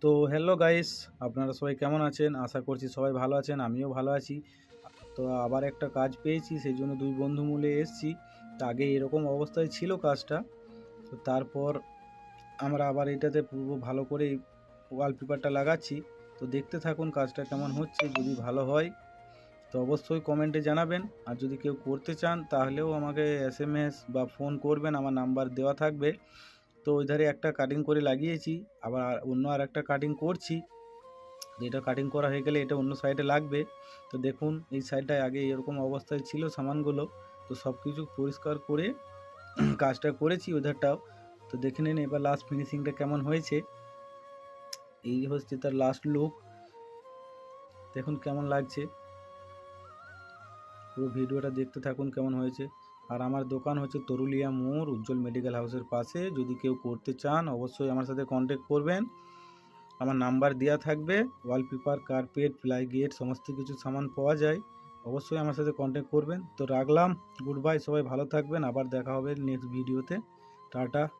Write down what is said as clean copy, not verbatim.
তো hello guys, আপনারা সবাই কেমন আছেন? আশা করছি সবাই ভালো আছেন, আমিও ভালো আছি। তো আবার একটা কাজ পেয়েছি, সেই জন্য দুই বন্ধু মিলে এসেছি। তো আগে এরকম অবস্থায় ছিল কাজটা, তো তারপর আমরা আবার এটাতে পুরো ভালো করে ওয়ালপেপারটা লাগাচ্ছি। তো দেখতে থাকুন কাজটা কেমন হচ্ছে। যদি ভালো হয় তো অবশ্যই কমেন্টে জানাবেন, আর যদি কেউ করতে চান তাহলেও আমাকে SMS বা ফোন করবেন, আমার নাম্বার দেওয়া থাকবে। তো ওই ধারে একটা কাটিং করে লাগিয়েছি, আবার অন্য আর একটা কাটিং করছি। এটা কাটিং করা হয়ে গেলে এটা অন্য সাইডে লাগবে। তো দেখুন এই সাইডটায় আগে এরকম অবস্থায় ছিল সামানগুলো, তো সব কিছু পরিষ্কার করে কাজটা করেছি ওধারটাও। তো দেখে নিন এবার লাস্ট ফিনিশিংটা কেমন হয়েছে। এই হচ্ছে তার লাস্ট লুক, দেখুন কেমন লাগছে। পুরো ভিডিওটা দেখতে থাকুন কেমন হয়েছে। আর আমার দোকান হচ্ছে তরুলিয়া মোড়, উজ্জ্বল মেডিকেল হাউসের পাশে। যদি কেউ করতে চান অবশ্যই আমার সাথে কন্ট্যাক্ট করবেন, আমার নাম্বার দেওয়া থাকবে। ওয়ালপেপার, কার্পেট, প্লাই গেট সমস্ত কিছু সামান পাওয়া যায়, অবশ্যই আমার সাথে কন্ট্যাক্ট করবেন। তো রাখলাম, গুড বাই, সবাই ভালো থাকবেন, আবার দেখা হবে নেক্সট ভিডিওতে। টাটা।